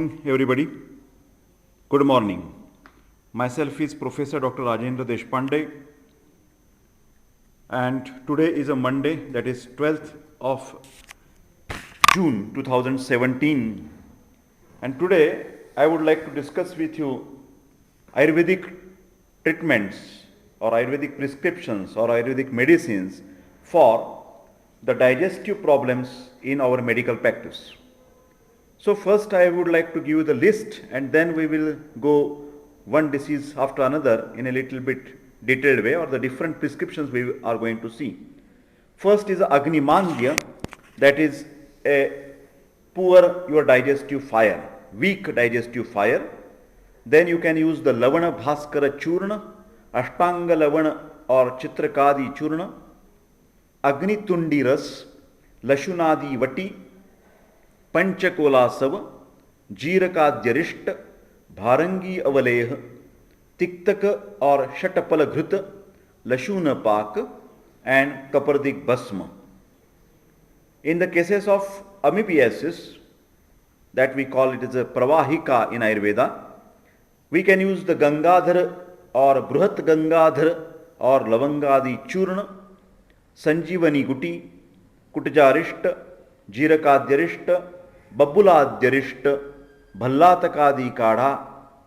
Everybody, good morning. Myself is Professor Dr. Deshpande, and today is a Monday, that is 12th of June 2017, and today I would like to discuss with you Ayurvedic treatments or Ayurvedic prescriptions or Ayurvedic medicines for the digestive problems in our medical practice. So first I would like to give you the list, and then we will go one disease after another in a little bit detailed way, or the different prescriptions we are going to see. First is Agnimandya, that is a poor your digestive fire, weak digestive fire. Then you can use the Lavana Bhaskara Churna, Ashtanga Lavana or Chitrakadi Churna, Agni Tundi Ras, Lashunadi Vati, पंचकोलासव, जीरकाद्यरिष्ट, भारंगी अवलेह, तिक्तक और षटपल घृत, लशून पाक, and kapardik basma. In the cases of amoebiasis, that we call it as a pravahika in Ayurveda, we can use the Gangadhar or Bruhat Gangadhar or Lavangadi Churna, Sanjivani Guti, Kutajarishta, जीरकाद्यरिष्ट, बब्बुलाद्यरिष्ट, भल्लातकादि काढ़ा,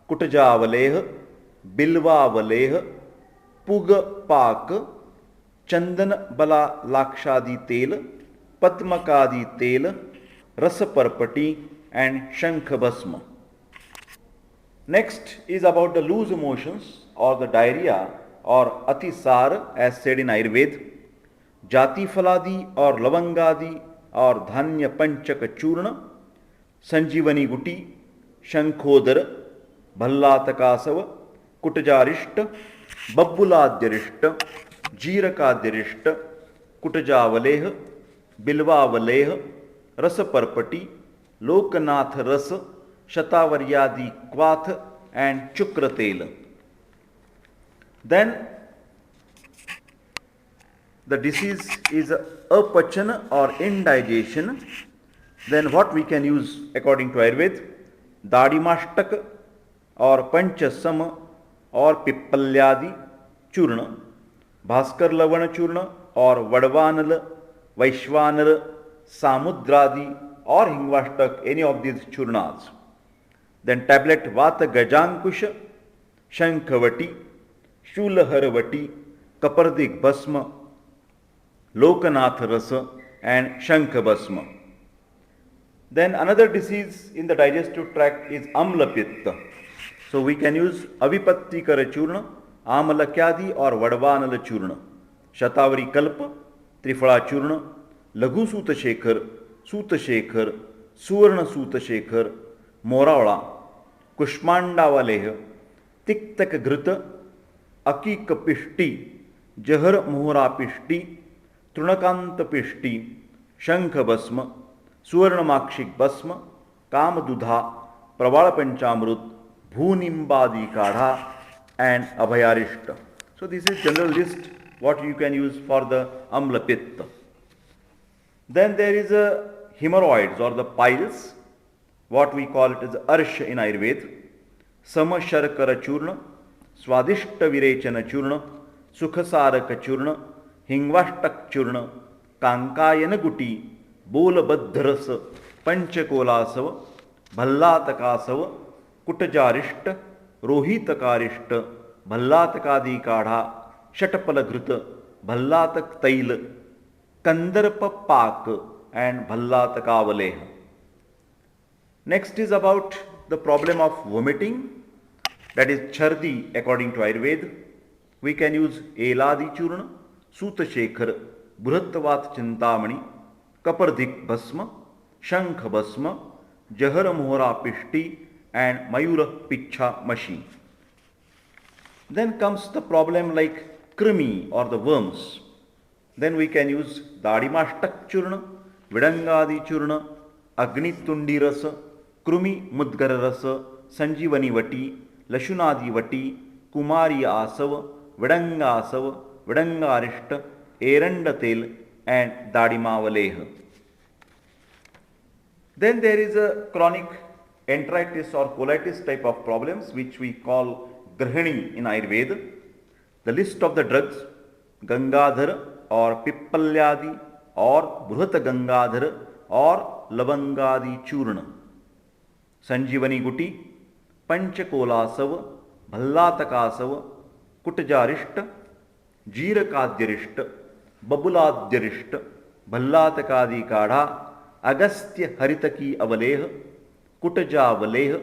कुटजावलेह, बिल्वावलेह, पुग पाक, चंदन बला लाक्षादि तेल, पद्मकादि तेल, रसपर्पटी and shankhabhasma. Next is about the loose motions or the diarrhea or Atisar as said in Ayurveda, Jati Faladi or Lavangadi और धान्य पंचक चूर्ण, संजीवनी गुटी, शंखोदर, भल्लातकासव, कुटजारिष्ट, बब्बुलाद्यरिष्ट, जीरकाद्यरिष्ट, कुटजावलेह, बिल्वावलेह, रसपर्पटी, लोकनाथ रस, शतावर्यादि क्वाथ and chukratel. Then the disease is apachana or indigestion. Then what we can use according to Ayurveda? Dadimashtak or panchasama or pippalyadi churna, bhaskar lavana churna or vadvanal, vaishvanar, samudradi or hingvashtak, any of these churnas. Then tablet vata gajankusha, shankhavati, shulaharavati, kapardik basma, Lokanath Rasa and Shankhabhasma. Then another disease in the digestive tract is Amlapitta. So we can use Avipattikara Churna, Amalakyadi or Vadvanala Churna, Shatavari Kalpa, Trifala Churna, Laghu Suta Shekhar, Suvarna Suta Shekhar, Moravala, Kushmanda Valeha, Tiktak Grita, Akika Pishti, Jahar Mohra Pishti, तृणकांत पिष्टि, शंख भस्म, सुवर्णमाक्षिक भस्म, कामदुधा, प्रवाल पंचामृत, भूनिम्बादि काढ़ा and abhayarishta. So this is general list what you can use for the amlapitta. Then there is a hemorrhoids or the piles, what we call it as Arsha in Ayurveda, samasharkara churna, swadishta virechana churna, sukhasaraka churna, Hingvashtak चूर्ण, कांकायन गुटी, बोलबद्धरस, पंचकोलासव, भल्लातकासव, कुटजारिष्ट, रोहितकारिष्ट, भल्लातकादि काढ़ा, षटपलघृत, भल्लातक तैल, कंदर्प पाक and भल्लातकावलेह. Next is about the problem of vomiting, that is Chardi according to Ayurveda. We can use Eladi churna, Suta Shekhar, Bruhattavat Chintamani, Kapardik Basma, Shankh Basma, Jahara Mohra Pishti and Mayura Picha Machine. Then comes the problem like Krumi or the worms. Then we can use Dadimashtak Churna, Vidangadi Churna, Agni Tundi Rasa, Krumi Mudgara Rasa, Sanjivani Vati, Lashunadi Vati, Kumari Asava, Vidanga Asava, Vidangarishta, Erandatil and Dadimavaleha. Then there is a chronic enteritis or colitis type of problems, which we call Grahani in Ayurveda. The list of the drugs: Gangadhar or Pippalyadi or Bruhata Gangadhar or Lavangadi Churna, Sanjivani Guti, Panchakolasava, Bhallatakasava, Kutajarishta, Jeerakadyarishta, Babuladyarishta, Bhallatakadi Kadha, Agastya Haritaki Avaleha, Kutaja Valeha,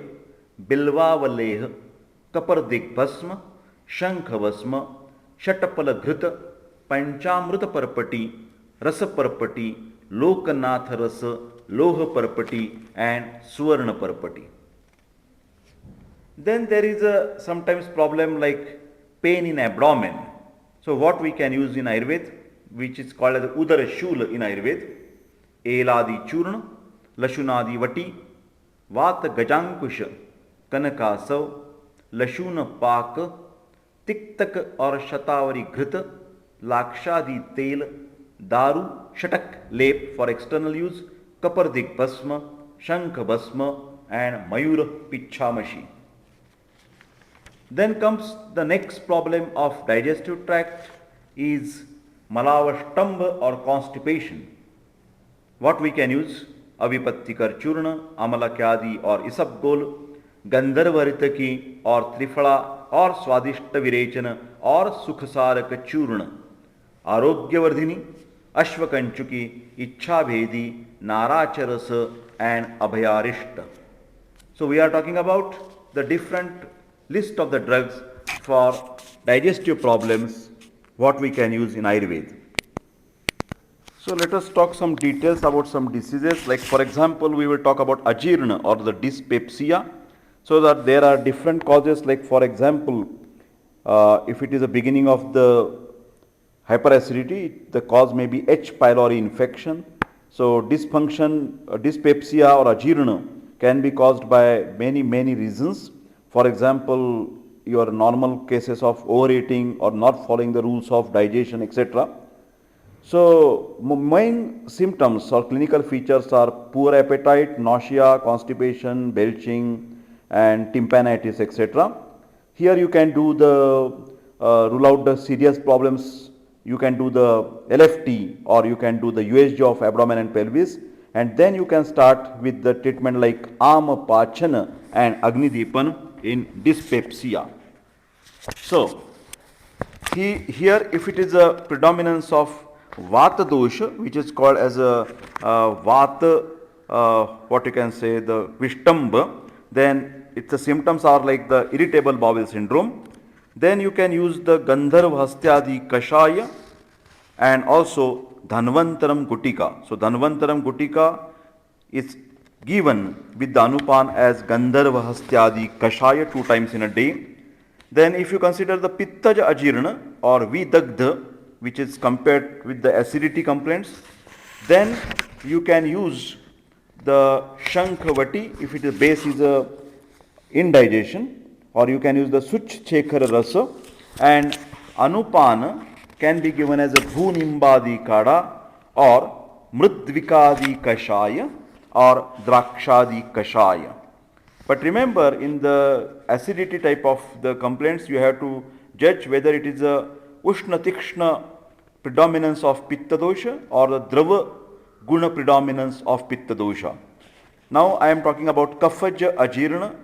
Bilva Valeha, Kapardik Bhasma, Shankha Bhasma, Shatapala Ghrita, Panchamrita Parpati, Rasa Parpati, Lokanath Rasa, Loha Parpati and Swarna Parpati. Then there is a sometimes problem like pain in abdomen. So what we can use in Ayurveda, which is called as Udarshul in Ayurveda, Eladi Churna, Lashunadi Vati, Vata Gajankusha, Kanakasav, Lashuna Pak, Tiktak or Shatavari Ghrita, Lakshadi Tel, Daru, Shatak Lep for external use, Kapardik Bhasma, Shankha Bhasma and Mayura Pichamashi. Then comes the next problem of digestive tract is Malavasthambha or constipation. What we can use? Avipattikar Churna, Amalakyadi or Isabgol, Gandharvaritaki or Trifala or Swadishta Virechana or Sukhasaraka Churna, Arogyavardhini, Ashvakanchuki, Ichabhedi, Naracharasa and Abhayarishta. So we are talking about the different list of the drugs for digestive problems, what we can use in Ayurveda. So let us talk some details about some diseases, like for example we will talk about Ajirna or the dyspepsia. So that there are different causes, like for example if it is the beginning of the hyperacidity, the cause may be H. pylori infection. So dysfunction, dyspepsia or Ajirna can be caused by many reasons. For example, your normal cases of overeating or not following the rules of digestion, etc. So main symptoms or clinical features are poor appetite, nausea, constipation, belching and tympanitis, etc. Here you can do the rule out the serious problems. You can do the LFT or you can do the USG of abdomen and pelvis, and then you can start with the treatment like Amapachana and Agnidepan in dyspepsia. So here if it is a predominance of Vata dosha, which is called as a Vata, what you can say, the Vishtamba, then the symptoms are like the irritable bowel syndrome. Then you can use the Gandharva Hastyadi Kashaya and also Dhanvantaram Gutika. So Dhanvantaram Gutika is given with the Anupan as Gandharva Hastyadi Kashaya 2 times in a day. Then if you consider the Pittaja Ajirna or Vidagdha, which is compared with the acidity complaints, then you can use the Shankhavati if it is base is a indigestion, or you can use the Such Chekhara Rasa, and Anupana can be given as a Bhunimbadi Kada or Mridvikadi Kashaya or Drakshadi Kashaya. But remember, in the acidity type of the complaints, you have to judge whether it is a Ushna Tikshna predominance of Pitta dosha or the Drava Guna predominance of Pitta dosha. Now I am talking about Kaphaja Ajirna.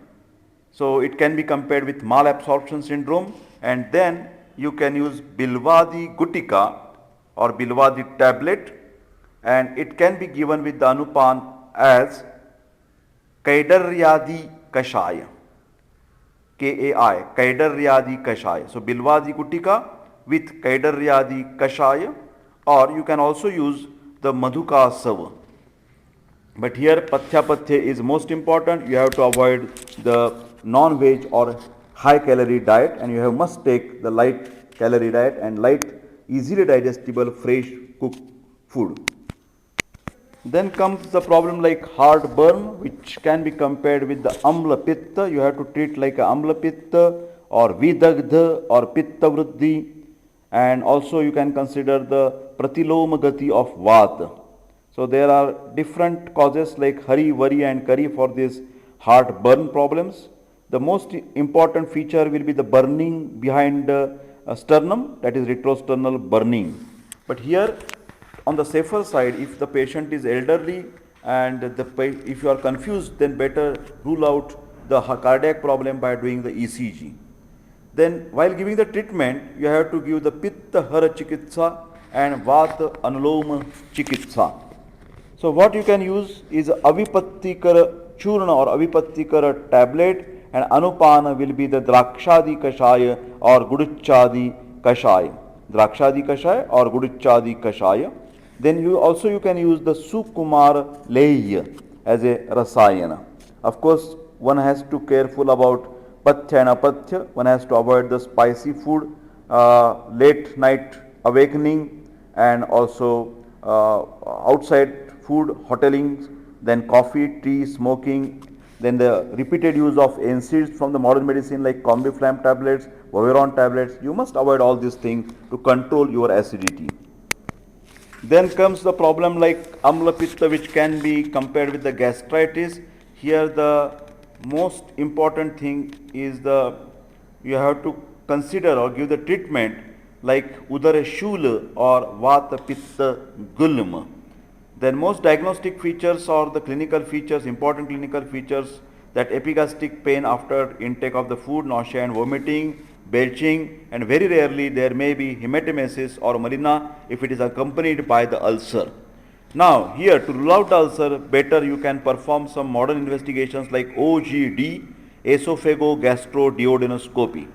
So it can be compared with malabsorption syndrome, and then you can use Bilvadi Gutika or Bilvadi tablet, and it can be given with the Anupan as Kaidaryadi Kashaya, Kai, Kaidaryadi Kashaya. So Bilvadi Gutika with Kaidaryadi Kashaya, or you can also use the Madhuka Sava. But here Pathya is most important. You have to avoid the non-veg or high calorie diet, and you must take the light calorie diet and light, easily digestible, fresh cooked food. Then comes the problem like heartburn, which can be compared with the Amlapitta. You have to treat like a Amlapitta or Vidagdha or Pitta Vriddhi, and also you can consider the Pratilomagati of Vata. So there are different causes like Hari, Vari and Kari for this heartburn problems. The most important feature will be the burning behind sternum, that is retrosternal burning. But here on the safer side, if the patient is elderly and if you are confused, then better rule out the cardiac problem by doing the ECG. Then while giving the treatment, you have to give the Pitta Hara Chikitsa and Vata Anuloma Chikitsa. So what you can use is Avipattikara Churna or Avipattikara tablet, and Anupana will be the Drakshadi Kashaya or Guduchadi Kashaya. Drakshadi Kashaya or Guduchadi Kashaya. Then you can use the Sukumar Leya as a Rasayana. Of course, one has to careful about Pathya and Apathya. One has to avoid the spicy food, late night awakening, and also outside food, hoteling, then coffee, tea, smoking, then the repeated use of NSAIDs from the modern medicine like Combiflam tablets, Voveron tablets. You must avoid all these things to control your acidity. Then comes the problem like Amlapitta, which can be compared with the gastritis. Here the most important thing is you have to consider or give the treatment like Udarshul or Vata Pitta Gulm. Then most diagnostic features or the clinical features, important clinical features, that epigastric pain after intake of the food, nausea and vomiting, belching, and very rarely there may be hematemesis or melena if it is accompanied by the ulcer. Now here, to rule out the ulcer, better you can perform some modern investigations like OGD, esophago-gastro-duodenoscopy.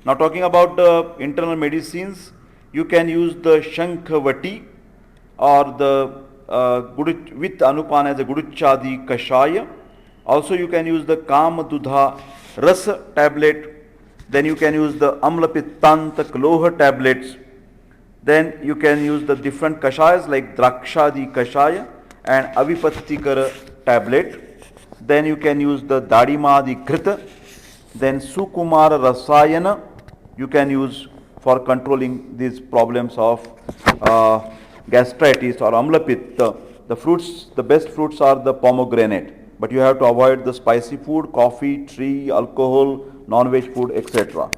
Now talking about the internal medicines, you can use the Shankhavati or the with Anupan as a Guduchadi Kashaya. Also you can use the Kamadudha Rasa tablet. Then you can use the Amlapittanta Kloha tablets. Then you can use the different Kashayas like Drakshadi Kashaya and Avipattikara tablet. Then you can use the Dadimadi Krita. Then Sukumara Rasayana you can use for controlling these problems of gastritis or Amlapitta. The fruits, the best fruits are the pomegranate, but you have to avoid the spicy food, coffee, tea, alcohol, non-veg food, etc.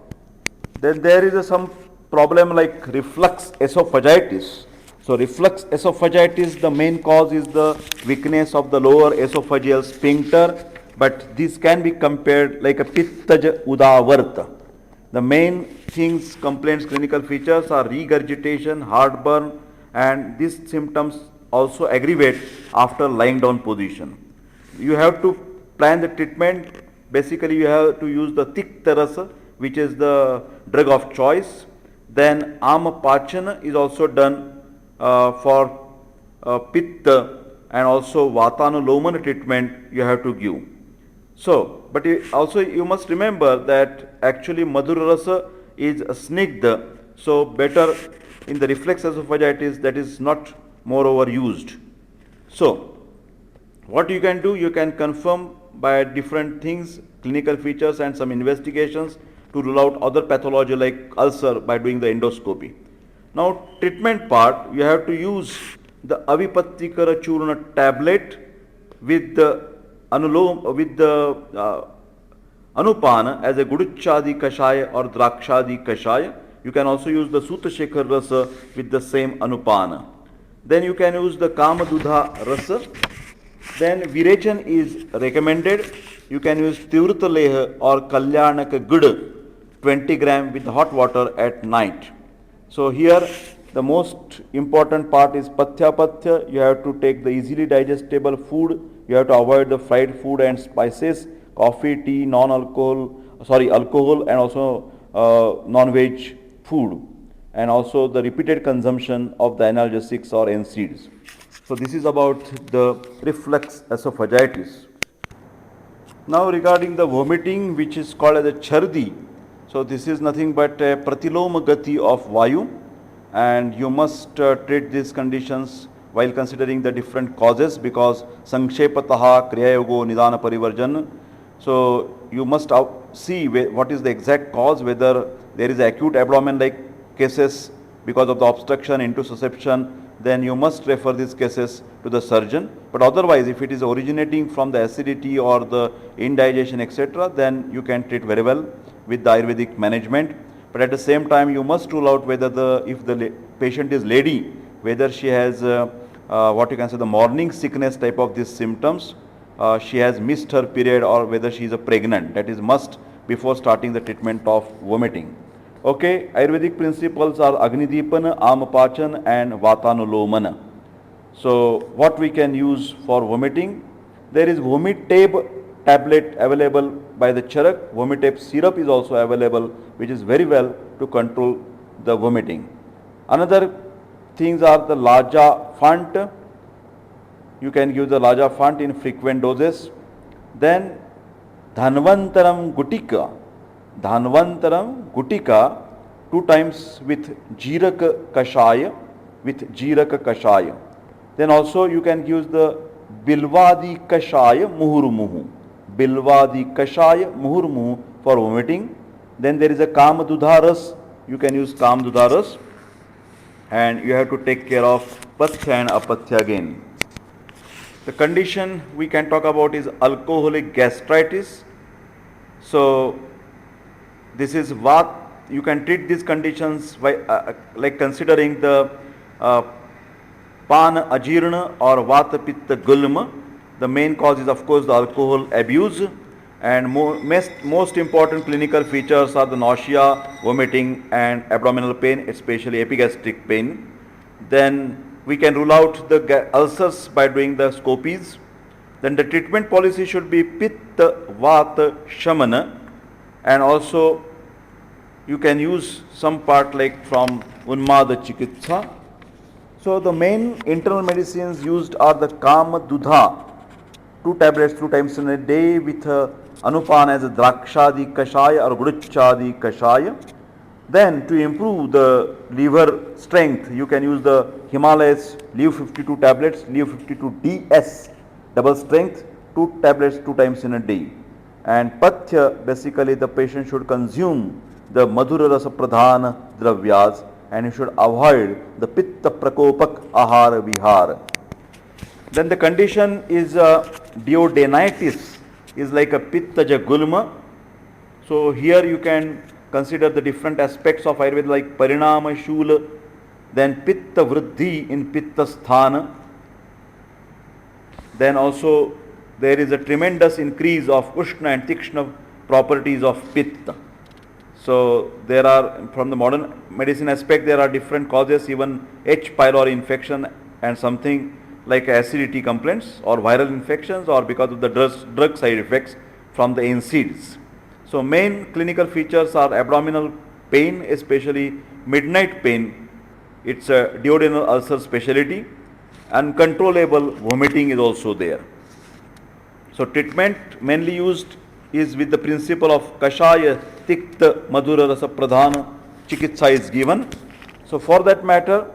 Then there is some problem like reflux esophagitis. So reflux esophagitis, the main cause is the weakness of the lower esophageal sphincter, but this can be compared like a Pittaja Udavarta. The main things, complaints, clinical features are regurgitation, heartburn, and these symptoms also aggravate after lying down position. You have to plan the treatment. Basically you have to use the Tiktarasa, which is the drug of choice. Then Amapachana is also done for Pitta, and also Vatanulomana treatment you have to give. So, but also you must remember that actually Madhurarasa is a snigdha, so better in the reflux esophagitis that is not moreover used. So, what you can do, you can confirm by different things, clinical features and some investigations to rule out other pathology like ulcer by doing the endoscopy. Now, treatment part, you have to use the Avipattikara Churna tablet with the Anupana as a Guduchadi Kashaya or Drakshadi Kashaya. You can also use the Sutashekar Rasa with the same Anupana. Then you can use the Kamadudha Rasa. Then Virechan is recommended. You can use Tivrata Leha or Kalyanaka Gud 20 gram with hot water at night. So here the most important part is Pathya Pathya. You have to take the easily digestible food. You have to avoid the fried food and spices, coffee, tea, alcohol and also non-veg food, and also the repeated consumption of the analgesics or NSAIDs. So this is about the reflux esophagitis. Now regarding the vomiting, which is called as a Chardi. So this is nothing but a pratiloma gati of Vayu, and you must treat these conditions while considering the different causes, because Sankshepataha Kriyayogo Nidana Parivarjan. So you must see what is the exact cause, whether there is acute abdomen like cases because of the obstruction, intussusception, then you must refer these cases to the surgeon. But otherwise, if it is originating from the acidity or the indigestion, etc., then you can treat very well with the Ayurvedic management. But at the same time, you must rule out whether if the patient is lady, whether she has what you can say the morning sickness type of these symptoms, she has missed her period, or whether she is a pregnant. That is must before starting the treatment of vomiting. Okay, Ayurvedic principles are Agnidipana, Amapachan and Vatanulomana. So what we can use for vomiting? There is Vomitab tablet available by the Charak. Vomitab syrup is also available, which is very well to control the vomiting. Another things are the Laja Fant. You can use the Laja Fant in frequent doses. Then Dhanvantaram Gutika. Dhanvantaram Gutika 2 times with Jiraka Kashaya, Then also you can use the Bilvadi Kashaya Muhurumuhu. Bilvadi Kashaya Muhurumuhu for vomiting. Then there is a Kamadudharas. You can use Kamadudharas. And you have to take care of Pathya and Apathya again. The condition we can talk about is alcoholic gastritis. So this is what you can treat these conditions by like considering the Pan Ajirna or Vata Pitta Gulm. The main cause is of course the alcohol abuse, and most important clinical features are the nausea, vomiting and abdominal pain, especially epigastric pain. Then we can rule out the ulcers by doing the scopies. Then the treatment policy should be Pitta Vata Shamana, and also you can use some part like from Unmada Chikitsa. So the main internal medicines used are the Kama Dudha, 2 tablets 2 times in a day with Anupan as a Drakshadi Kashaya or Guduchadi Kashaya. Then to improve the liver strength, you can use the Himalayas Leo 52 tablets, Leo 52 DS, double strength, 2 tablets 2 times in a day. And Pathya, basically the patient should consume the Madhura Rasa Pradhana Dravyas, and you should avoid the Pitta Prakopak Ahara Vihara. Then the condition is Duodenitis, is like a Pittaja Gulma. So here you can consider the different aspects of Ayurveda like Parinama Shula, then Pitta Vriddhi in Pitta Sthana. Then also there is a tremendous increase of Ushna and Tikshna properties of Pitta. So there are, from the modern medicine aspect, there are different causes, even H. pylori infection and something like acidity complaints or viral infections, or because of the drug side effects from the NSAIDs. So main clinical features are abdominal pain, especially midnight pain. It's a duodenal ulcer specialty. Uncontrollable vomiting is also there. So treatment mainly used is with the principle of Kashaya Tikta Madhura Rasa Pradhana Chikitsa is given. So for that matter,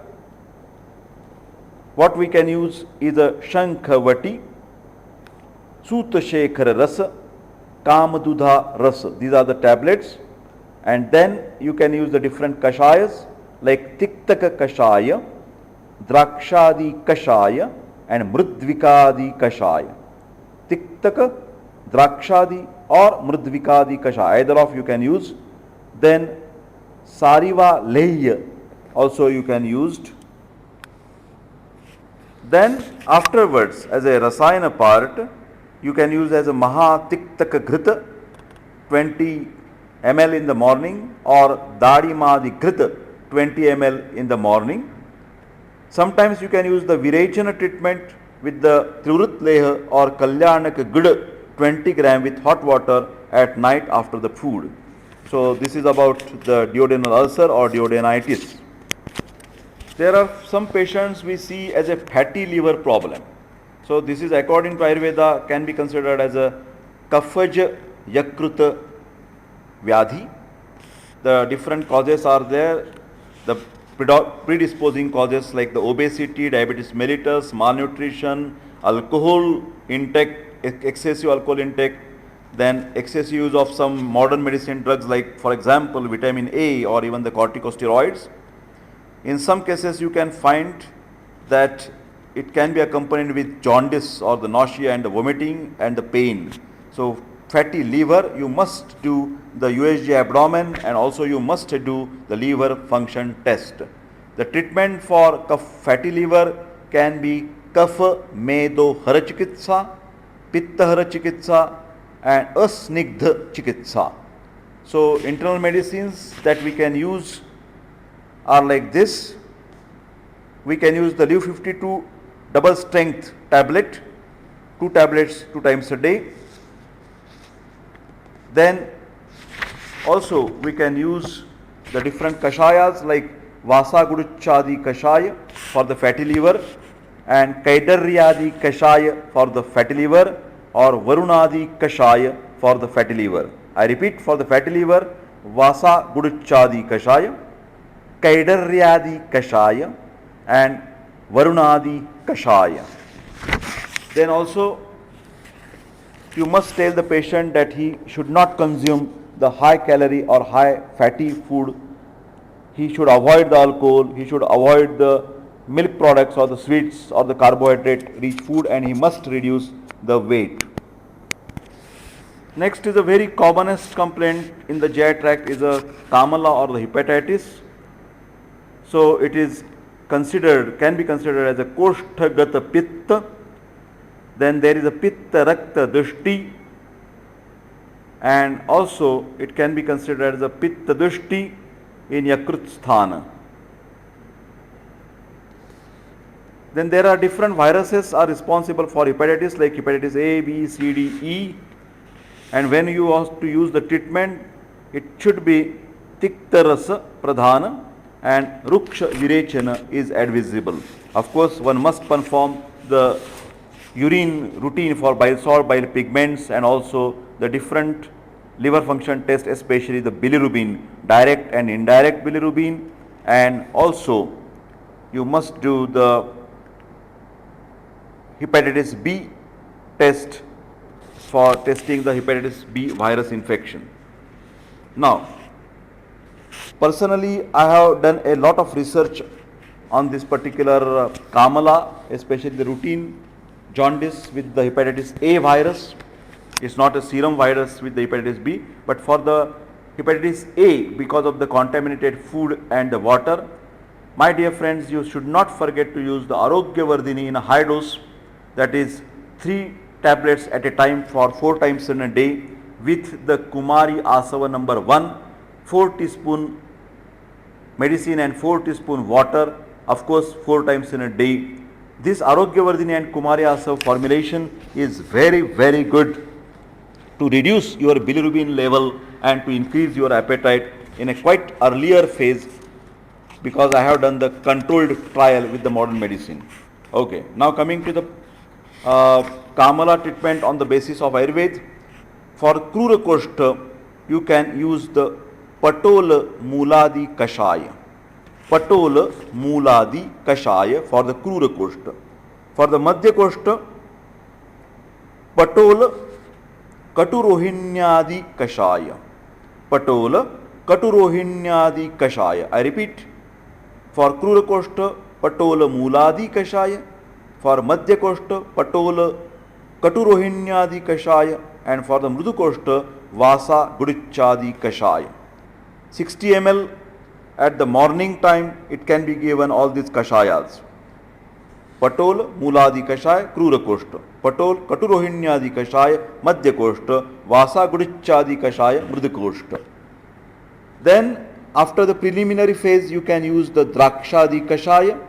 what we can use is a Shankhavati, Sutta Shekhara Rasa, Kamadudha Rasa. These are the tablets. And then you can use the different Kashayas like Tiktaka Kashaya, Drakshadi Kashaya and Mridvikadi Kashaya. Tiktaka, Drakshadi or Mridvikadi Kashaya, either of you can use. Then Sariva Leya also you can use. Then afterwards, as a Rasayana part, you can use as a Maha Tiktaka Ghrita, 20 ml in the morning, or Dadimadi Ghrita, 20 ml in the morning. Sometimes you can use the Virechana treatment with the Trivrit Leha or Kalyanaka Gud, 20 gram with hot water at night after the food. So this is about the duodenal ulcer or duodenitis. There are some patients we see as a fatty liver problem. So this is, according to Ayurveda, can be considered as a Kafaja Yakruta Vyadhi. The different causes are there. The predisposing causes like the obesity, diabetes mellitus, malnutrition, alcohol intake, excessive alcohol intake, then excessive use of some modern medicine drugs like, for example, vitamin A or even the corticosteroids. In some cases you can find that it can be accompanied with jaundice or the nausea and the vomiting and the pain. So fatty liver, you must do the USG abdomen, and also you must do the liver function test. The treatment for fatty liver can be kapha medo hara chikitsa, pitta hara chikitsa, and asnigdha chikitsa. So internal medicines that we can use are like this. We can use the Liv 52 double strength tablet, 2 tablets 2 times a day. Then also we can use the different kashayas like Vasaguduchadi kashaya for the fatty liver, and Kaidaryadi kashaya for the fatty liver, or Varunadi kashaya for the fatty liver. I repeat, for the fatty liver, Vasaguduchadi kashaya, Kaidaryadi kashaya, and Varunadi kashaya. Then also you must tell the patient that he should not consume the high calorie or high fatty food. He should avoid the alcohol, he should avoid the milk products or the sweets or the carbohydrate rich food, and he must reduce the weight. Next is a very commonest complaint in the GI tract is a Kamala or the hepatitis. So it is considered, can be considered as a Koshtagata Pitta. Then there is a Pitta Rakta Dushti, and also it can be considered as a Pitta Dushti in Yakrut Sthana. Then there are different viruses are responsible for hepatitis, like hepatitis A, B, C, D, E, and when you have to use the treatment, it should be Tiktarasa Pradhana and Ruksha Virechana is advisable. Of course, one must perform the urine routine for bile salt, bile pigments, and also the different liver function test, especially the bilirubin, direct and indirect bilirubin, and also you must do the hepatitis B test for testing the hepatitis B virus infection. Now, personally, I have done a lot of research on this particular Kamala, especially the routine jaundice with the hepatitis A virus. It's not a serum virus with the hepatitis B, but for the hepatitis A, because of the contaminated food and the water, my dear friends, you should not forget to use the Arogyavardhini in a high dose, that is 3 tablets at a time for 4 times in a day with the Kumari Asava number 1, 4 teaspoon medicine and 4 teaspoon water, of course 4 times in a day. This Arogyavardhini and Kumari Asava formulation is very, very good to reduce your bilirubin level and to increase your appetite in a quite earlier phase, because I have done the controlled trial with the modern medicine. Okay, now coming to the Kamala treatment on the basis of Ayurveda. For Krura Koshta, you can use the Patol Muladi Kashaya. Patol Muladi Kashaya for the Krura Koshta. For the Madhya Koshta, Patol Katurohinyadi Kashaya. Patol Katurohinyadi Kashaya. I repeat, for Krura Koshta, Patol Muladi Kashaya. For Madhya Koshta, Patol Katurohinyadi Kashaya, and for the Mrudu Koshta, Vasa Gudichadi Kashaya. 60 ml at the morning time, it can be given all these Kashayas. Patol Muladi Kashaya, Krura Koshta. Patol Katurohinyadi Kashaya, Madhya Koshta. Vasa Gudichadi Kashaya, Mrudu Koshta. Then after the preliminary phase, you can use the Drakshadi Kashaya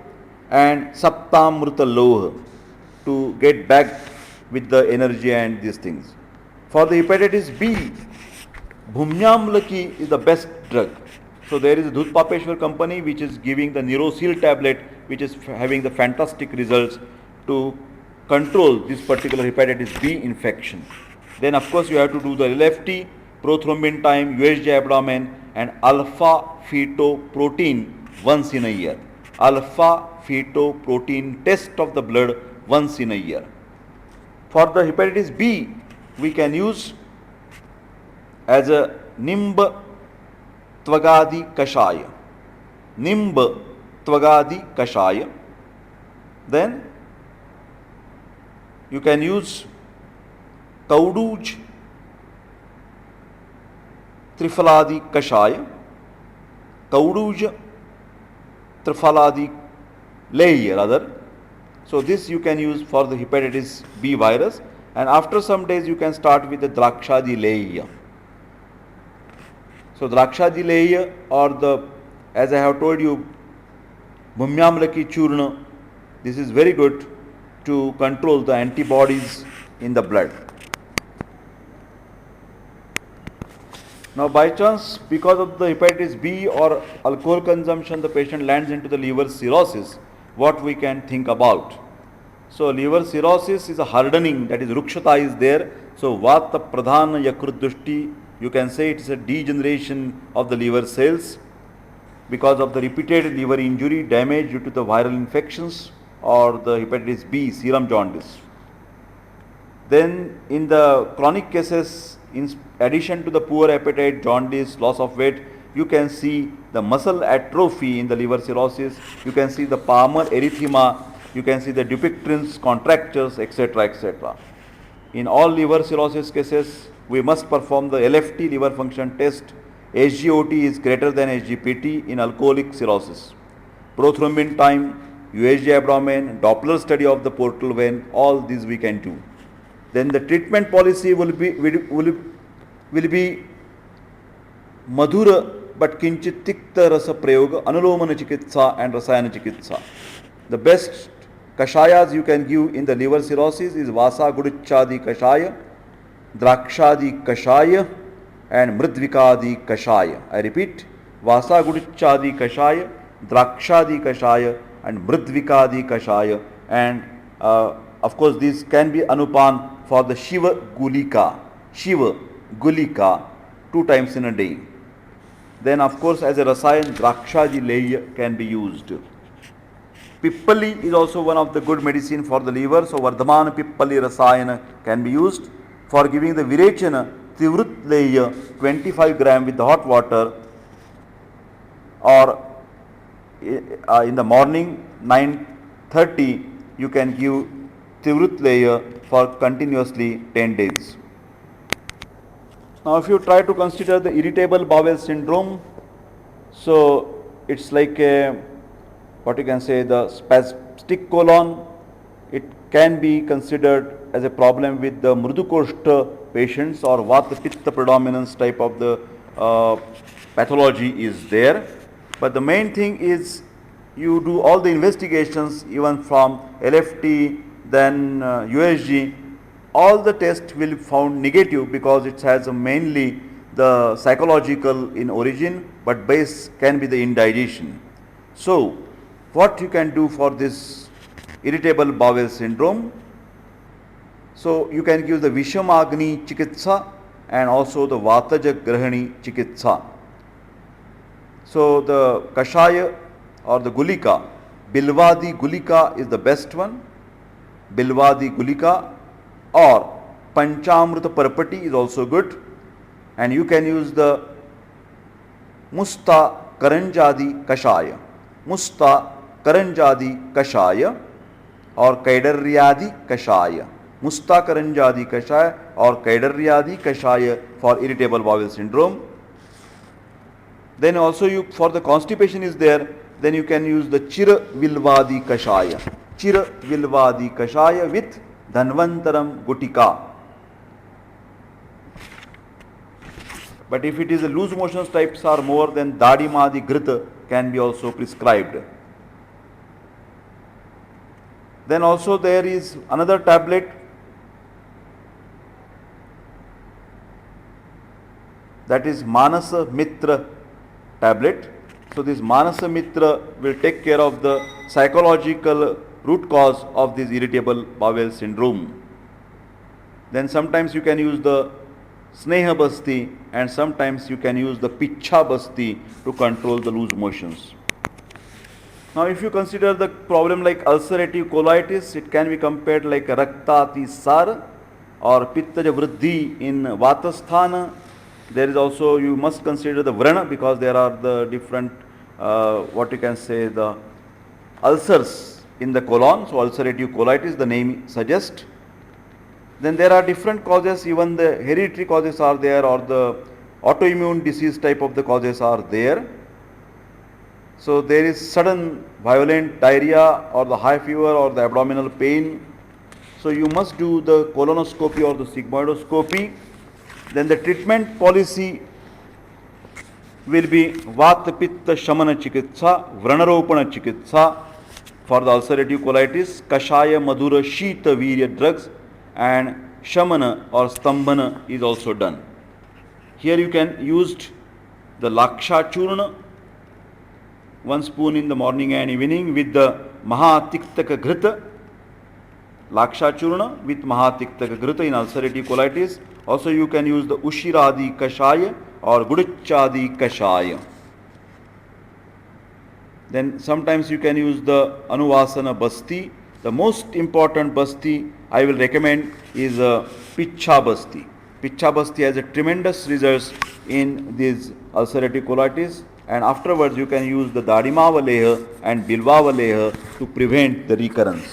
and Saptamruta Loha to get back with the energy and these things. For the hepatitis B, Bhumyamlaki is the best drug. So there is a Dhutpapeshwar company which is giving the Neurosil tablet, which is having the fantastic results to control this particular hepatitis B infection. Then of course you have to do the LFT, prothrombin time, USG abdomen, and alpha fetoprotein once in a year. Alpha fetoprotein test of the blood once in a year. For the hepatitis B, we can use as a Nimba Tvagadi Kashaya. Nimba Tvagadi Kashaya. Then you can use Kauduj Trifaladi Kashaya, Kauduj Trifaladi Leya rather. So this you can use for the hepatitis B virus, and after some days you can start with the Drakshadi Leya. So Drakshadi Leya, or the, as I have told you, Bhumyamlaki Churna, this is very good to control the antibodies in the blood. Now by chance, because of the hepatitis B or alcohol consumption, the patient lands into the liver cirrhosis, what we can think about? So liver cirrhosis is a hardening, that is rukshata is there. So vata pradhana yakrudushti, you can say it is a degeneration of the liver cells because of the repeated liver injury, damage due to the viral infections or the hepatitis B, serum jaundice. Then in the chronic cases, in addition to the poor appetite, jaundice, loss of weight, you can see the muscle atrophy in the liver cirrhosis, you can see the Palmer erythema, you can see the Dupuytren's contractures, etc., etc. In all liver cirrhosis cases, we must perform the LFT liver function test. SGOT is greater than SGPT in alcoholic cirrhosis. Prothrombin time, USG abdomen, Doppler study of the portal vein, all these we can do. Then the treatment policy will be madhura but kinchit tikta rasa prayoga, anulomana chikitsa and rasayana chikitsa. The best kashayas you can give in the liver cirrhosis is Vasa Guduchadi Kashaya, Drakshadi Kashaya and Mridvikadi Kashaya. I repeat, Vasa Guduchadi Kashaya, Drakshadi Kashaya and Mridvikadi Kashaya, and of course these can be anupan for the Shiva Gulika 2 times in a day. Then of course as a rasayan, Drakshadi Leya can be used. Pippali is also one of the good medicine for the liver, so Vardhamana Pippali Rasayana can be used for giving the Virechana Tivrut Leya 25 gram with the hot water, or in the morning 9:30 you can give Tivrut Leya for continuously 10 days. Now if you try to consider the irritable bowel syndrome, so it's like a, what you can say, the spastic colon. It can be considered as a problem with the Mrudukoshta patients, or Vata Pitta predominance type of the pathology is there. But the main thing is you do all the investigations, even from LFT, then USG, all the tests will be found negative because it has mainly the psychological in origin, but base can be the indigestion. So what you can do for this irritable bowel syndrome? So you can give the Vishamagni Chikitsa and also the Vataja Grahani Chikitsa. So the Kashaya or the Gulika, Bilvadi Gulika is the best one. Bilvadi Gulika or Panchamrita Parpati is also good, and you can use the Musta Karanjadi Kashaya, Musta Karanjadi Kashaya or Kaidaryadi Kashaya, Musta Karanjadi Kashaya or Kaidaryadi Kashaya for irritable bowel syndrome. Then also you, for the constipation is there, then you can use the Chira Vilvadi Kashaya, Chira Vilvadi Kashaya with Dhanvantaram Gutika. But if it is a loose motions types are more, then Dadimadi Grita can be also prescribed. Then also there is another tablet, that is Manasa Mitra tablet. So this Manasa Mitra will take care of the psychological root cause of this irritable bowel syndrome. Then sometimes you can use the Sneha Basti and sometimes you can use the Picha Basti to control the loose motions. Now if you consider the problem like ulcerative colitis, it can be compared like Rakta Atisar or Pittaja Vriddhi in Vatasthana. There is also, you must consider the Vrana, because there are the different, what you can say, the ulcers in the colon, so ulcerative colitis, the name suggests. Then there are different causes, even the hereditary causes are there, or the autoimmune disease type of the causes are there. So there is sudden violent diarrhea or the high fever or the abdominal pain. So you must do the colonoscopy or the sigmoidoscopy. Then the treatment policy will be Vata Pitta Shamana Chikitsa, Vranaropana Chikitsa for the ulcerative colitis, Kashaya Madhura Shita Virya drugs, and Shamana or Stambhana is also done. Here you can use the Laksha Churna, 1 spoon in the morning and evening with the Mahatiktaka Ghrita, Laksha Churna with Mahatiktaka Ghrita in ulcerative colitis. Also you can use the Ushiradi Kashaya or Gudichadi Kashaya. Then sometimes you can use the Anuvasana Basti. The most important Basti I will recommend is Picha Basti. Picha Basti has a tremendous results in this ulcerative colitis, and afterwards you can use the Dadimava Leha and Bilvava Leha to prevent the recurrence.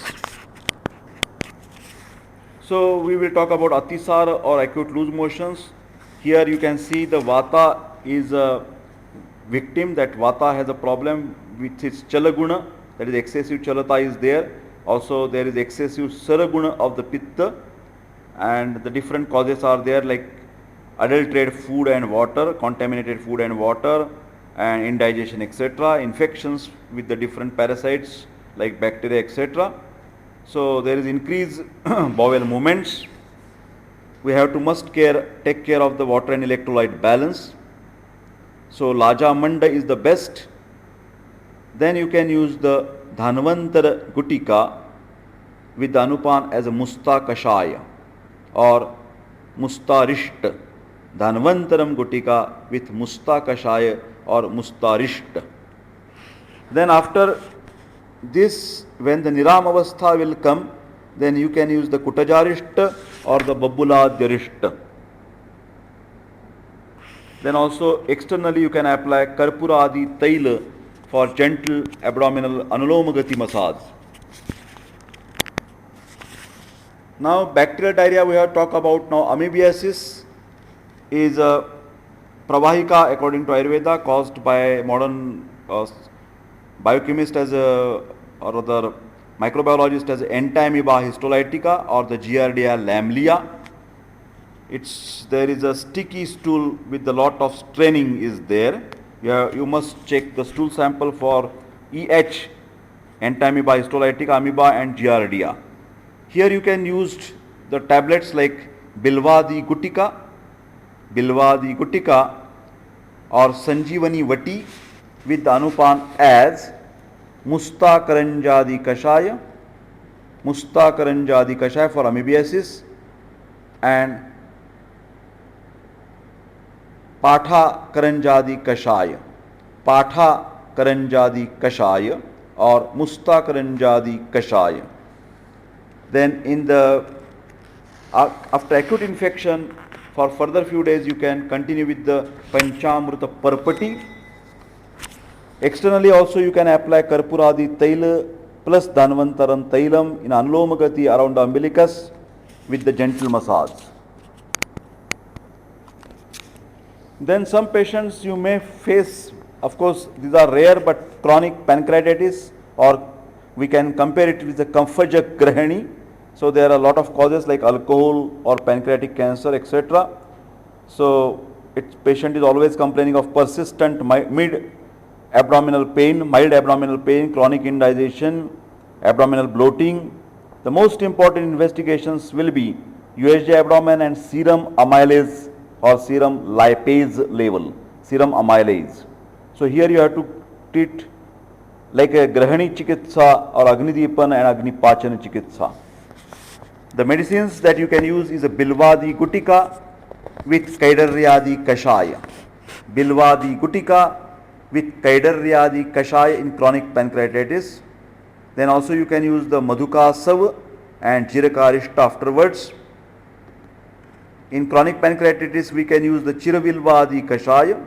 So we will talk about Atisar or acute loose motions. Here you can see the Vata is a victim, that Vata has a problem with its Chalaguna, that is excessive Chalata is there. Also there is excessive Saraguna of the Pitta, and the different causes are there like adulterated food and water, contaminated food and water, and indigestion, etc. Infections with the different parasites like bacteria, etc. So there is increased bowel movements. We have to take care of the water and electrolyte balance. So Laja Manda is the best. Then you can use the Dhanvantara Gutika with the Anupan as a Musta Kashaya or Mustarishta. Dhanvantaram Gutika with Musta Kashaya or Mustarishta. Then after this, when the Niramavastha will come, then you can use the Kutajarishta or the Babuladyarishta. Then also externally you can apply Karpuradi Taila for gentle abdominal Anulomagati massage. Now bacterial diarrhea we have talked about. Now amoebiasis is a Pravahika according to Ayurveda, caused by modern biochemist as a, or rather microbiologist as Entamoeba histolytica or the Giardia lamblia. There is a sticky stool with a lot of straining is there. You must check the stool sample for EH, Entamoeba histolytica, amoeba and Giardia. Here you can use the tablets like Bilvadi Gutika or Sanjeevani Vati with the Anupan as Musta Karanjadi Kashaya for amoebiasis, and Patha Karanjadi Kashaya or Musta Karanjadi Kashaya. Then in the after acute infection for further few days you can continue with the Panchamrita Parpati. Externally also you can apply Karpuradi Taila plus Dhanvantaram Tailam in Anulomagati around the umbilicus with the gentle massage. Then some patients you may face, of course these are rare, but chronic pancreatitis, or we can compare it with the Kamphajak Grahani. So there are a lot of causes like alcohol or pancreatic cancer, etc. So patient is always complaining of persistent mild abdominal pain, chronic indigestion, abdominal bloating. The most important investigations will be USG abdomen and serum amylase or serum lipase level, serum amylase. So here you have to treat like a Grahani Chikitsa or Agnidipan and Agnipachana Chikitsa. The medicines that you can use is a Bilvadi Gutika with Kaidaryadi Kashaya. Bilvadi Gutika with Kaidaryadi Kashaya in chronic pancreatitis. Then also you can use the Madhuka Sav and Chirakarishta afterwards. In chronic pancreatitis we can use the Chiravilvadi Kashaya,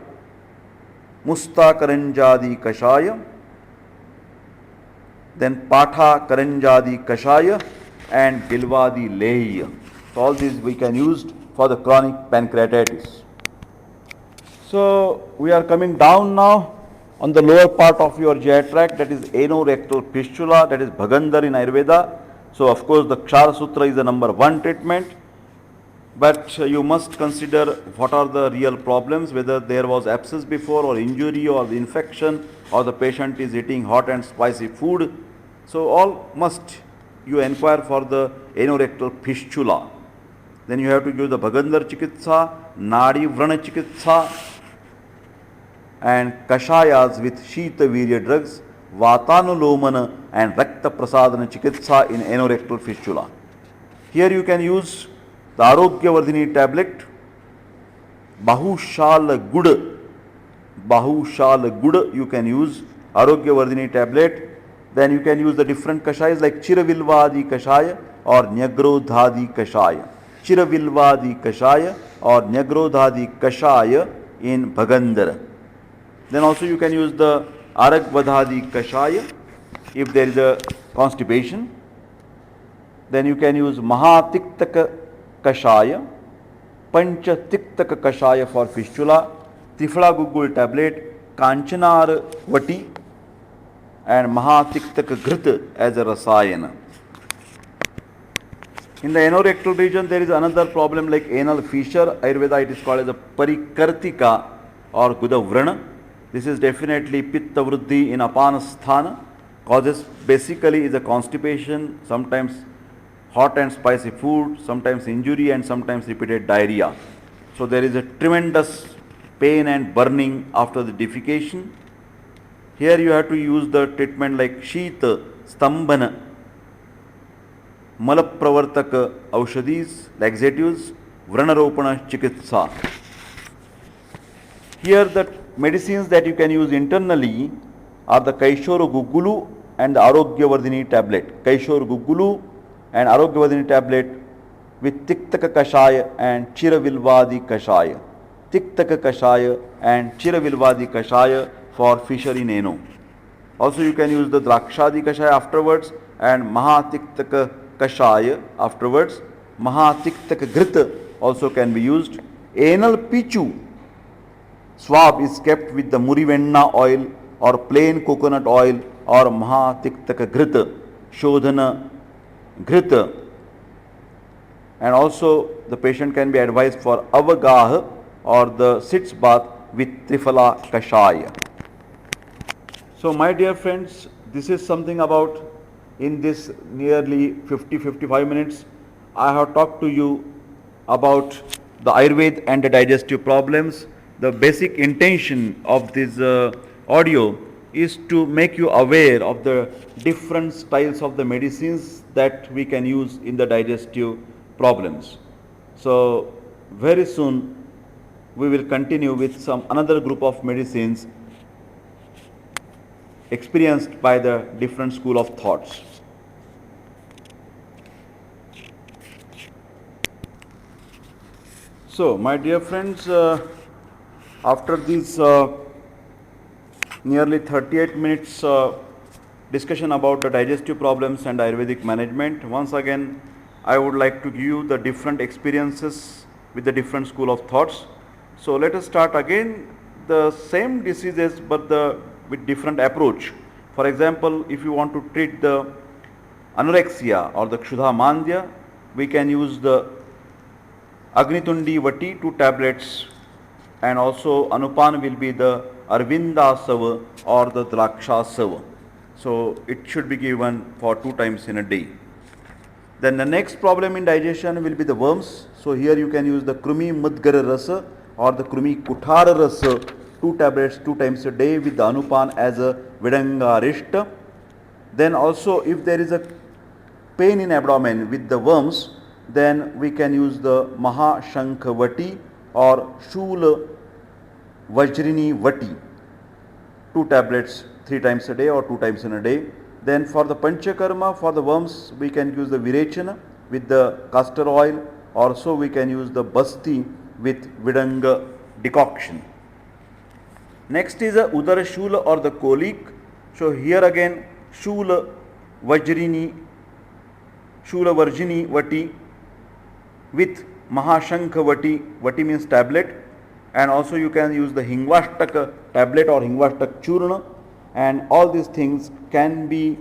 Musta Karanjadi Kashaya. then Patha Karanjadi Kashaya and Gilvadi Lehiya. So all these we can use for the chronic pancreatitis. So we are coming down now on the lower part of your GI tract, that is anorectal fistula, that is Bhagandar in Ayurveda. So of course the Kshara Sutra is the number one treatment, but you must consider what are the real problems, whether there was abscess before or injury or the infection or the patient is eating hot and spicy food. So all must you inquire for the anorectal fistula. Then you have to give the Bhagandar Chikitsa, Nadi Vrana Chikitsa, and Kashayas with Shita Virya drugs, Vatanulomana and Rakta Prasadana Chikitsa in anorectal fistula. Here you can use the Arogyavardhini tablet, Bahushal Gud you can use Arogyavardhini tablet. Then you can use the different Kashayas like Chiravilvadi Kashaya or Nyagrodhadi Kashaya. Chiravilvadi Kashaya or Nyagrodhadi Kashaya in Bhagandara. Then also you can use the Aragvadhadi Kashaya if there is a constipation. Then you can use Mahatiktaka Kashaya, Panchatiktaka Kashaya for fistula, Trifala Gugul tablet, Kanchanar Vati and Mahatiktaka Ghrita as a Rasayana. In the anorectal region there is another problem like anal fissure. Ayurveda it is called as a Parikartika or Gudavrana. This is definitely Pitta Vruddhi in Apanasthana. Causes basically is a constipation, sometimes hot and spicy food, sometimes injury and sometimes repeated diarrhea. So there is a tremendous pain and burning after the defecation. Here you have to use the treatment like Shita, Stambhana, Malapravartaka Aushadis, laxatives, Vranaropana Chikitsa. Here the medicines that you can use internally are the Kaishoro Gugulu and the Arogyavardhini tablet. Kaishoro Gugulu and Arogyavardhini tablet with Tiktaka Kashaya and Chiravilvadi Kashaya. Tiktaka Kashaya and Chiravilvadi Kashaya for fissure in ano. Also you can use the Drakshadi Kashaya afterwards and Mahatiktaka Kashaya afterwards. Mahatiktaka Ghrita also can be used. Anal Pichu swab is kept with the Murivenna oil or plain coconut oil or Mahatiktaka Ghrita, Shodhana Ghrita. And also the patient can be advised for Avagaha or the sitz bath with Trifala Kashaya. So my dear friends, this is something about in this nearly 50-55 minutes I have talked to you about the Ayurveda and the digestive problems. The basic intention of this audio is to make you aware of the different styles of the medicines that we can use in the digestive problems. So very soon we will continue with another group of medicines experienced by the different school of thoughts. So my dear friends, after these nearly 38 minutes discussion about the digestive problems and Ayurvedic management, once again I would like to give you the different experiences with the different school of thoughts. So let us start again the same diseases but with different approach. For example, if you want to treat the anorexia or the Kshuddhamandya, we can use the Agnitundi Vati 2 tablets, and also Anupan will be the Arvinda Sava or the Draksha Sava. So it should be given for 2 times in a day. Then the next problem in digestion will be the worms. So here you can use the Krumi Mudgara Rasa or the Krumi Kuthara Rasa 2 tablets 2 times a day with the Anupan as a Vidangarishta. Then also if there is a pain in abdomen with the worms, then we can use the Mahashankhavati or Shula Vajrini Vati 2 tablets 3 times a day or 2 times in a day. Then for the Panchakarma, for the worms, we can use the Virechana with the castor oil. Also we can use the Basti with Vidanga decoction. Next is a Udarshul or the colic. So here again Shula Vajrini, Shulavarjini Vati with Mahashankha Vati. Vati means tablet, and also you can use the Hingvashtaka tablet or Hingvashtaka Churna, and all these things can be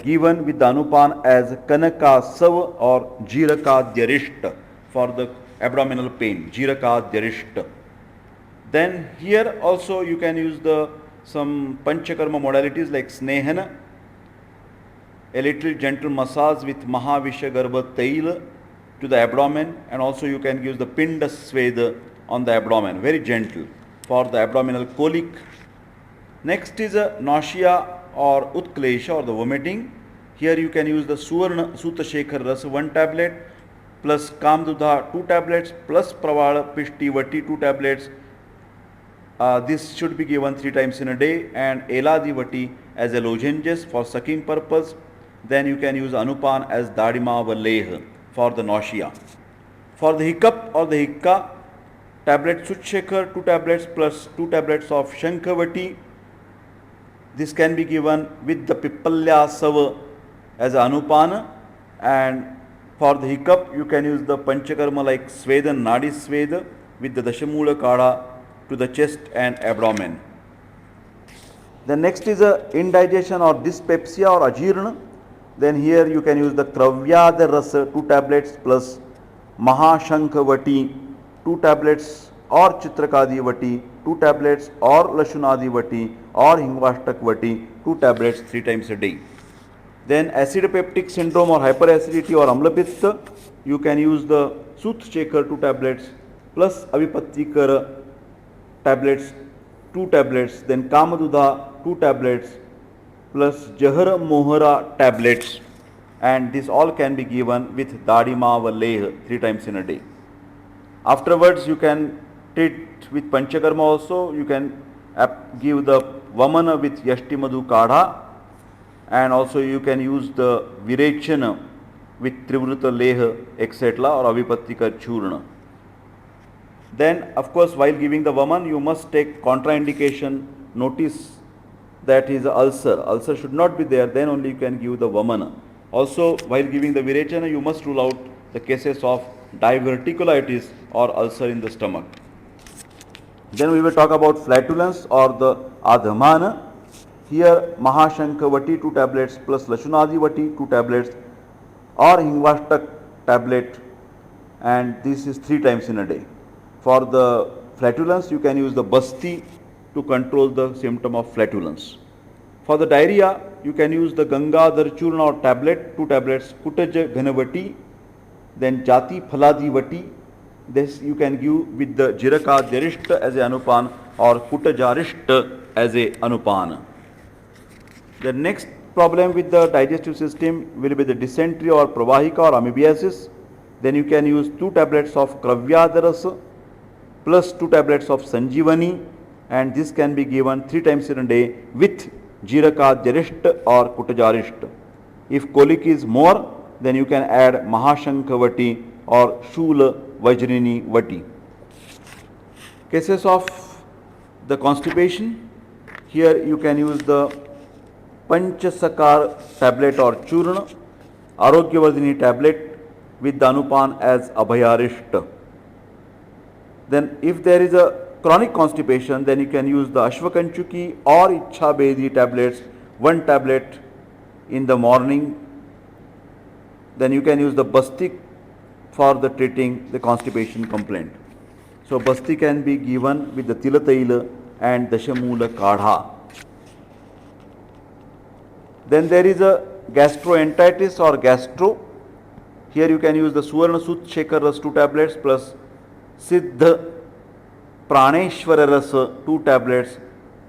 given with the Anupan as Kanaka Sav or Jiraka Dyarisht for the abdominal pain, Jiraka Dyarisht. Then here also you can use the some Panchakarma modalities like Snehana, a little gentle massage with Mahavishagarbha Tail to the abdomen, and also you can use the Pinda Sveda on the abdomen, very gentle for the abdominal colic. Next is a nausea or Utklesha or the vomiting. Here you can use the Suvarna Sutta Shekhar Ras 1 tablet plus Kamdudha 2 tablets plus Pravala Pishti Vati 2 tablets. This should be given 3 times in a day, and Eladi Vati as a lozenges for sucking purpose. Then you can use Anupan as Dadima Valeh for the nausea. For the hiccup or the hikka, tablet Sutshekhar 2 tablets plus 2 tablets of Shankhavati. This can be given with the Pippalya Sava as Anupana, and for the hiccup you can use the Panchakarma like Sveda, Nadi Sveda with the Dashamula Kada to the chest and abdomen. The next is a indigestion or dyspepsia or ajirna. Then here you can use the Kravyada Rasa 2 tablets plus Mahashankhavati 2 tablets or Chitrakadi Vati 2 tablets or Lashunadi Vati or Hingvashtak Vati 2 tablets 3 times a day. Then acid peptic syndrome or hyperacidity or Amlapitta, you can use the Soothshekar 2 tablets plus Avipattikara tablets 2 tablets, then Kamadudha 2 tablets plus Jahara Mohara tablets, and this all can be given with Dadima Valeh 3 times in a day. Afterwards you can treat with Panchakarma also. You can give the Vamana with Yashtimadu Kadha, and also you can use the Virechana with Trivruta Leha etc. or Avipattika Churna. Then of course while giving the Vaman you must take contraindication notice, that is ulcer. Ulcer should not be there, then only you can give the Vamana. Also while giving the Virechana you must rule out the cases of diverticulitis or ulcer in the stomach. Then we will talk about flatulence or the Adhamana. Here Mahashankhavati 2 tablets plus Lashunadi Vati 2 tablets or Hingvashtak tablet, and this is 3 times in a day. For the flatulence you can use the Basti to control the symptom of flatulence. For the diarrhea you can use the Gangadhar Churna or tablet 2 tablets Pittaja Ghanavati, then Jati Phaladi Vati. This you can give with the Jiraka Dyarisht as a Anupan or Pittajarisht as a Anupan. The next problem with the digestive system will be the dysentery or Pravahika or Amoebiasis. Then you can use 2 tablets of Kravyadaras plus 2 tablets of Sanjivani, and this can be given 3 times in a day with Jiraka Dyarisht or Pittajarisht. If colic is more, then you can add Mahashankhavati or Shula Vajrini Vati. Cases of the constipation, here you can use the Panchasakar tablet or Churna, Arogyavardhini tablet with the Anupan as Abhayarisht. Then if there is a chronic constipation, then you can use the Ashwakanchuki or Ichhabedi tablets, 1 tablet in the morning. Then you can use the Basti for the treating the constipation complaint. So Basti can be given with the Tilataila and Dashamula Kadha. Then there is a gastroenteritis or gastro. Here you can use the Suvarna Sut Shekhar Ras 2 tablets plus Siddha Praneshwara Ras 2 tablets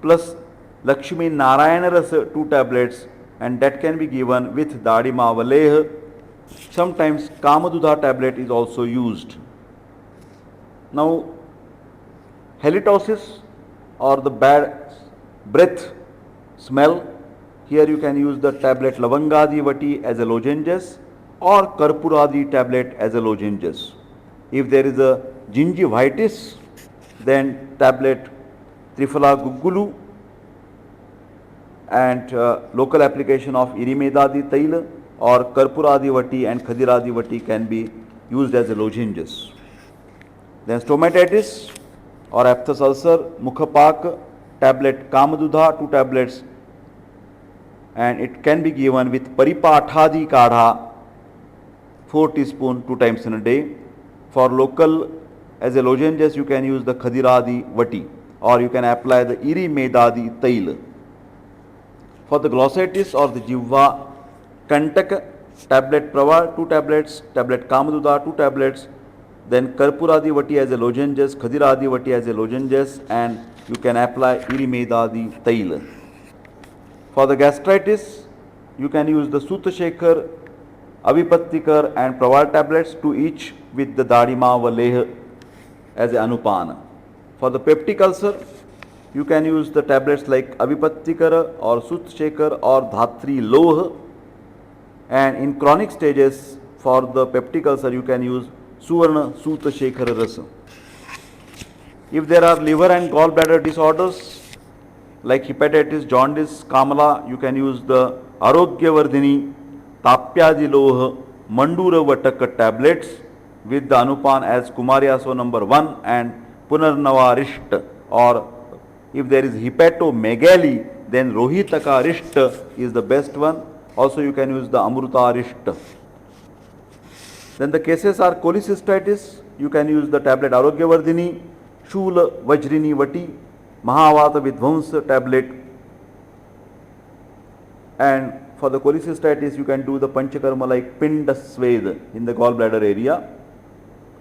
plus Lakshmi Narayana Ras 2 tablets, and that can be given with Dadima Valeh. Sometimes Kamadudha tablet is also used. Now halitosis or the bad breath smell, here you can use the tablet Lavangadi Vati as a lozenges or Karpuradi tablet as a lozenges. If there is a gingivitis, then tablet Triphala Gugulu and local application of Irimedadi Taila or Karpuradi Vati and Khadiradi Vati can be used as a lozenges. Then stomatitis or aphthous ulcer, Mukhapak, tablet Kamadudha, 2 tablets, and it can be given with Paripathadi Kadha, 4 teaspoon 2 times in a day. For local as a lozenges, you can use the Khadiradi Vati or you can apply the Irimedadi Tail. For the glossitis or the Jivva, Kantak, tablet Prava, 2 tablets, tablet Kamadudha, 2 tablets, then Karpuradi Vati as a lozenges, Khadiradi Vati as a lozenges, and you can apply Irimedadi Tail. For the gastritis, you can use the Sutashekar, Avipattikar and Praval tablets, 2 each with the Dadima Valeh as a Anupana. For the peptic ulcer, you can use the tablets like Avipattikar or Sutashekar or Dhatri Loh, and in chronic stages for the peptic ulcer you can use Suvarna Sutashekara Rasa. If there are liver and gallbladder disorders like hepatitis, jaundice, Kamala, you can use the Arogyavardhini, Tapyadiloh, Mandura Vataka tablets with the Anupan as Kumaryaso number 1 and Punarnavarishta, or if there is hepatomegaly, then Rohitaka Rishta is the best one. Also you can use the Amruta Rishta. Then the cases are cholecystitis, you can use the tablet Arogyavardhini, Shula Vajrini Vati, Mahavata Vidvamsa tablet, and for the cholecystitis you can do the Panchakarma like Pindasved in the gallbladder area.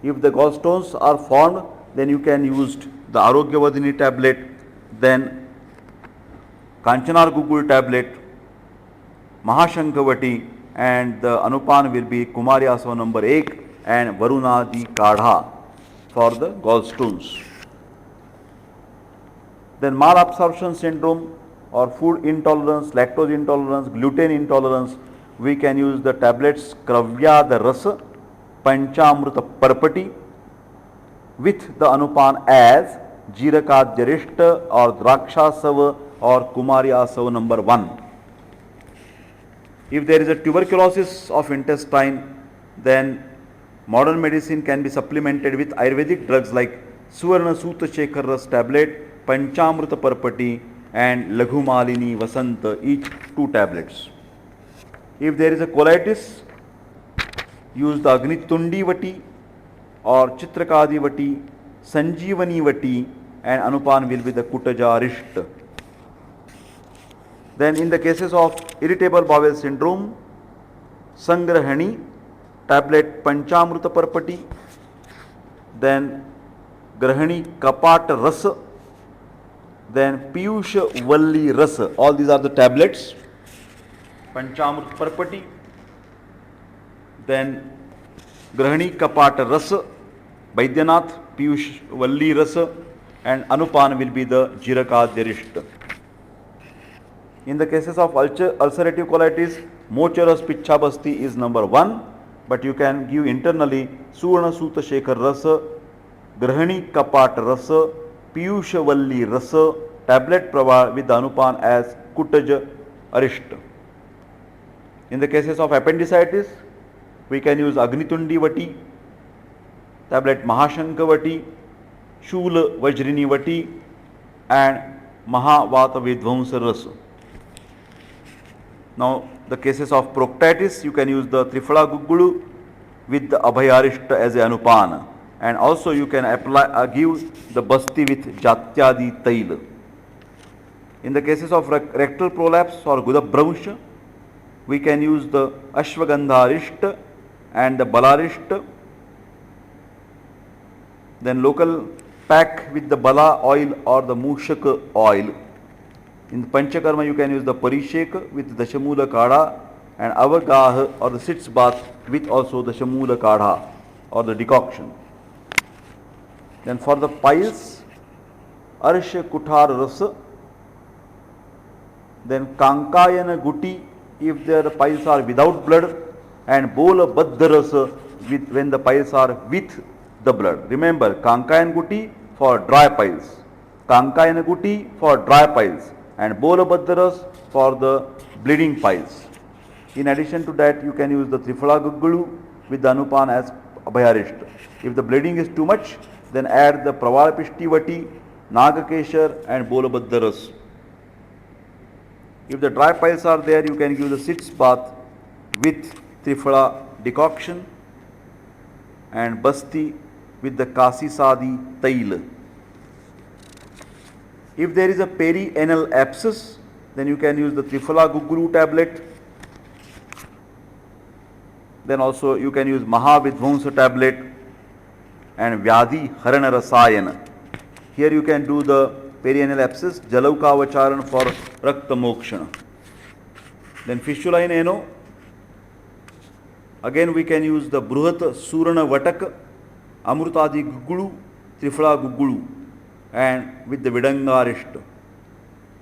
If the gallstones are formed, then you can use the Arogyavardhini tablet, then Kanchanar Gugul tablet, Mahashankavati, and the Anupan will be Kumaryaso number 8 and Varunadi Kadha for the gallstones. Then malabsorption syndrome or food intolerance, lactose intolerance, gluten intolerance, we can use the tablets Kravya the Rasa, Panchamruta Parpati with the Anupan as Jirakadjarishta or Drakshasava or Kumaryasava number 1. If there is a tuberculosis of intestine, then modern medicine can be supplemented with Ayurvedic drugs like Suvarna Sutashekar Ras tablet, Panchamruta Parpati and Laghumalini Vasanta, each 2 tablets. If there is a colitis, use the Agnitundi Vati or Chitrakadi Vati, Sanjeevani Vati, and Anupan will be the Kutaja Rishta. Then in the cases of irritable bowel syndrome, Sangrahani, tablet Panchamruta Parpati, then Grahani Kapat Rasa, then Piyusha Valli Rasa, all these are the tablets, Panchamruta Parpati, then Grahani Kapata Rasa, Vaidyanath, Piyush Valli Rasa, and Anupan will be the Jirakadjarishta. In the cases of ulcerative colitis, Mocharas Pichabasti is number 1, but you can give internally Suvarna Sutashekar Rasa, Grahani Kapat Rasa, Piyusha Valli Rasa, tablet Prava with the Anupan as Kutaja Arishta. In the cases of appendicitis, we can use Agnitundi Vati, tablet Mahashankavati, Shula Vajrini Vati, and Mahavata Vidvamsa Rasa. Now the cases of proctitis, you can use the Trifala Gugulu with the Abhayarishta as a Anupana, and also you can apply give the Basti with Jatyadi Tail. In the cases of rectal prolapse or Gudabhramsha, we can use the Ashwagandharishta and the Balarishta. Then local pack with the Bala oil or the Mushak oil. In the Panchakarma, you can use the Parishek with the Dashamula Kadha and Avagah or the sits bath with also the Shamula Kadha or the decoction. Then for the piles, Arsha Kuthar Rasa, then Kankayana Guti if their piles are without blood, and Bola Baddha Rasa when the piles are with the blood. Remember, Kankayan Guti for dry piles, Kankayan Guti for dry piles, and Bola Baddha Rasa for the bleeding piles. In addition to that, you can use the Triphala Guggulu with the Anupan as Abhayarishta. If the bleeding is too much, then add the Pravalpishtivati, Nagakeshar and Bolabaddaras. If the dry piles are there, you can give the sitz bath with Triphala decoction and Basti with the Kasi Sadi Tail. If there is a perianal abscess, then you can use the Triphala Guggulu tablet. Then also you can use Mahavidvamsa tablet and Vyadhi Harana Rasayana. Here you can do the perianal abscess, Jalaukavacharan for Rakta Mokshana. Then fistula in ano. Again we can use the Bruhat Surana Vataka, Amrutadi Guggulu, Triphala Guggulu and with the Vidangarishta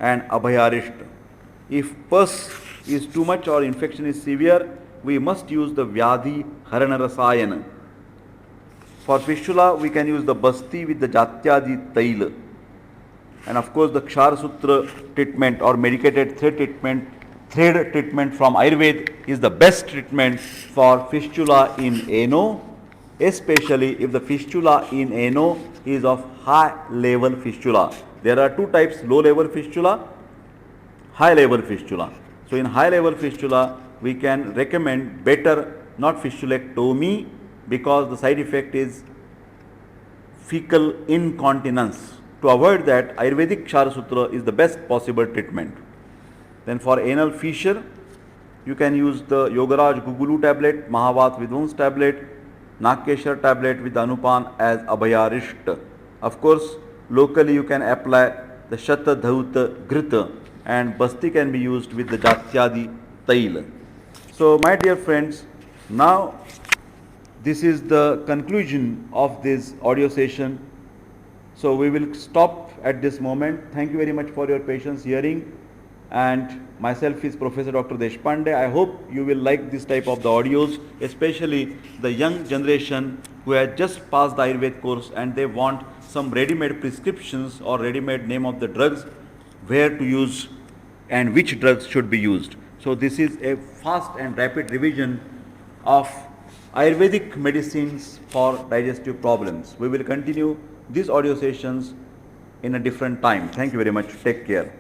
and Abhayarishta. If pus is too much or infection is severe, we must use the Vyadhi Harana Rasayana. For fistula, we can use the Basti with the Jatyadi Taila. And of course, the Kshara Sutra treatment or medicated thread treatment from Ayurveda is the best treatment for fistula in ano, especially if the fistula in ano is of high level fistula. There are two types, low level fistula, high level fistula. So in high level fistula, we can recommend better not fistulectomy because the side effect is fecal incontinence. To avoid that, Ayurvedic Kshara Sutra is the best possible treatment. Then for anal fissure, you can use the Yogaraj Guggulu tablet, Mahavat Vidvans tablet, Nakeshar tablet with Anupan as Abhayarishta. Of course, locally you can apply the Shata Dhauta Grita and Basti can be used with the Jatyadi Taila. So my dear friends, now this is the conclusion of this audio session. So we will stop at this moment. Thank you very much for your patience hearing. And myself is Professor Dr. Deshpande. I hope you will like this type of the audios, especially the young generation who has just passed the Ayurveda course and they want some ready-made prescriptions or ready-made name of the drugs, where to use and which drugs should be used. So this is a fast and rapid revision of Ayurvedic medicines for digestive problems. We will continue these audio sessions in a different time. Thank you very much. Take care.